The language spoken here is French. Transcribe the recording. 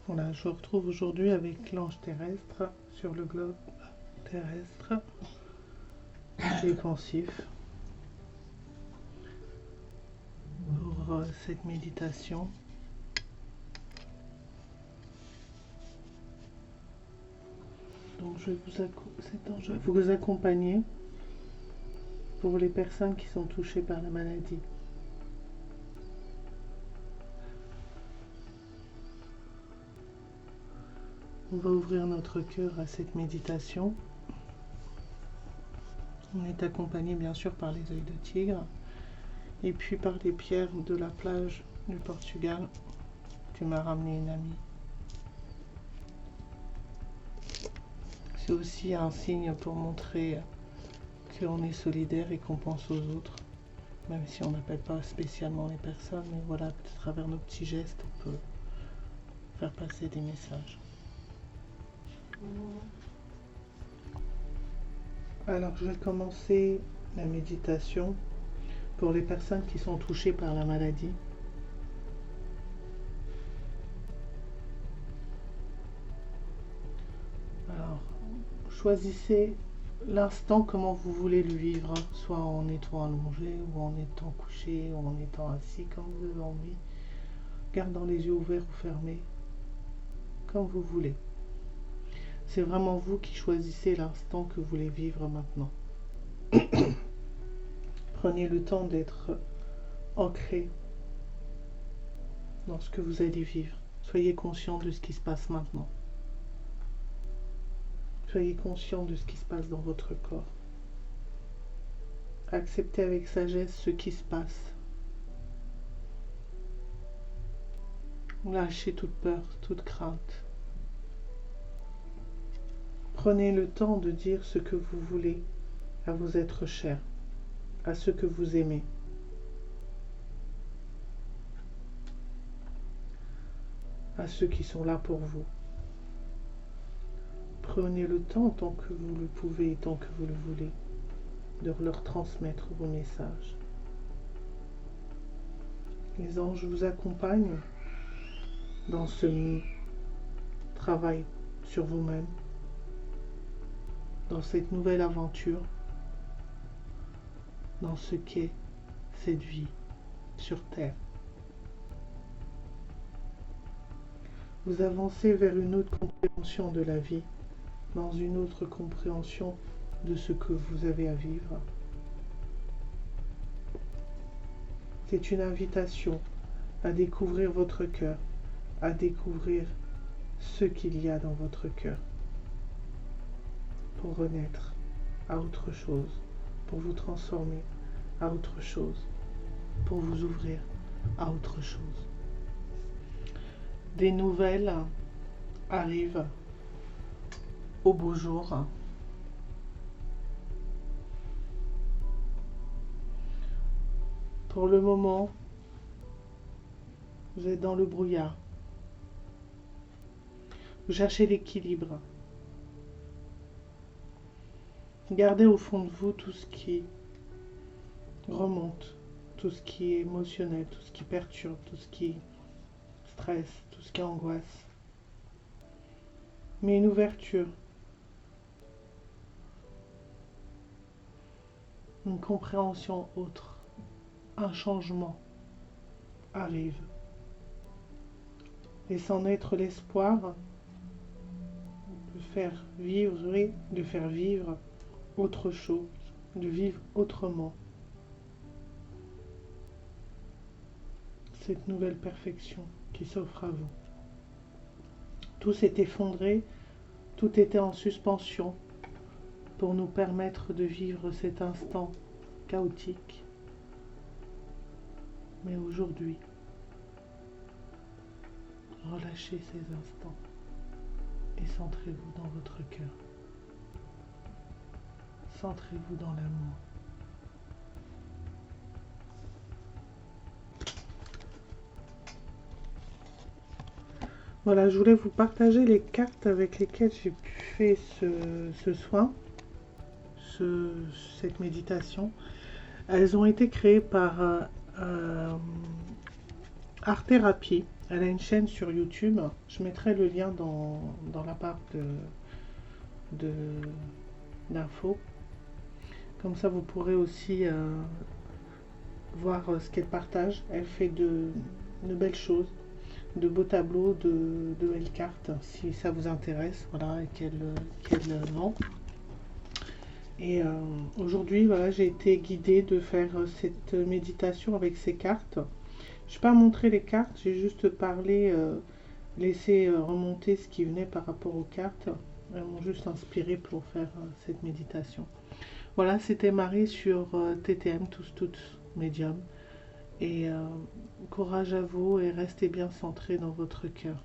Voilà, je vous retrouve aujourd'hui avec l'ange terrestre sur le globe terrestre qui est pensif pour cette méditation. Donc cet ange va vous accompagner pour les personnes qui sont touchées par la maladie. On va ouvrir notre cœur à cette méditation. On est accompagné bien sûr par les œils de tigre et puis par les pierres de la plage du Portugal. Tu m'as ramené une amie. C'est aussi un signe pour montrer qu'on est solidaire et qu'on pense aux autres, même si on n'appelle pas spécialement les personnes, mais voilà, à travers nos petits gestes, on peut faire passer des messages. Alors, je vais commencer la méditation pour les personnes qui sont touchées par la maladie. Alors, choisissez l'instant comment vous voulez le vivre, soit en étant allongé ou en étant couché ou en étant assis, comme vous avez envie, gardant les yeux ouverts ou fermés, comme vous voulez. C'est vraiment vous qui choisissez l'instant que vous voulez vivre maintenant. Prenez le temps d'être ancré dans ce que vous allez vivre. Soyez conscient de ce qui se passe maintenant. Soyez conscient de ce qui se passe dans votre corps. Acceptez avec sagesse ce qui se passe. Lâchez toute peur, toute crainte. Prenez le temps de dire ce que vous voulez à vos êtres chers, à ceux que vous aimez. À ceux qui sont là pour vous. Prenez le temps, tant que vous le pouvez, tant que vous le voulez, de leur transmettre vos messages. Les anges vous accompagnent dans ce travail sur vous-même, dans cette nouvelle aventure, dans ce qu'est cette vie sur Terre. Vous avancez vers une autre compréhension de la vie, dans une autre compréhension de ce que vous avez à vivre. C'est une invitation à découvrir votre cœur, à découvrir ce qu'il y a dans votre cœur, pour renaître à autre chose, pour vous transformer à autre chose, pour vous ouvrir à autre chose. Des nouvelles arrivent au beau jour. Pour le moment, vous êtes dans le brouillard. Vous cherchez l'équilibre. Gardez au fond de vous tout ce qui remonte, tout ce qui est émotionnel, tout ce qui perturbe, tout ce qui stresse, tout ce qui angoisse. Mais une ouverture, une compréhension autre, un changement arrive. Et sans être l'espoir de faire vivre autre chose, de vivre autrement. Cette nouvelle perfection qui s'offre à vous. Tout s'est effondré, tout était en suspension pour nous permettre de vivre cet instant chaotique. Mais aujourd'hui, relâchez ces instants et centrez-vous dans votre cœur. Centrez-vous dans l'amour. Voilà, je voulais vous partager les cartes avec lesquelles j'ai fait ce soin, cette méditation. Elles ont été créées par Art Thérapie. Elle a une chaîne sur YouTube. Je mettrai le lien dans la barre d'infos. Comme ça, vous pourrez aussi voir ce qu'elle partage. Elle fait de belles choses, de beaux tableaux, de belles cartes, si ça vous intéresse, voilà, et qu'elle vend. Et aujourd'hui, voilà, j'ai été guidée de faire cette méditation avec ces cartes. Je n'ai pas montré les cartes, j'ai juste parlé, laissé remonter ce qui venait par rapport aux cartes. Elles m'ont juste inspiré pour faire cette méditation. Voilà, c'était Marie sur TTM, tous toutes médium. Et courage à vous et restez bien centrés dans votre cœur.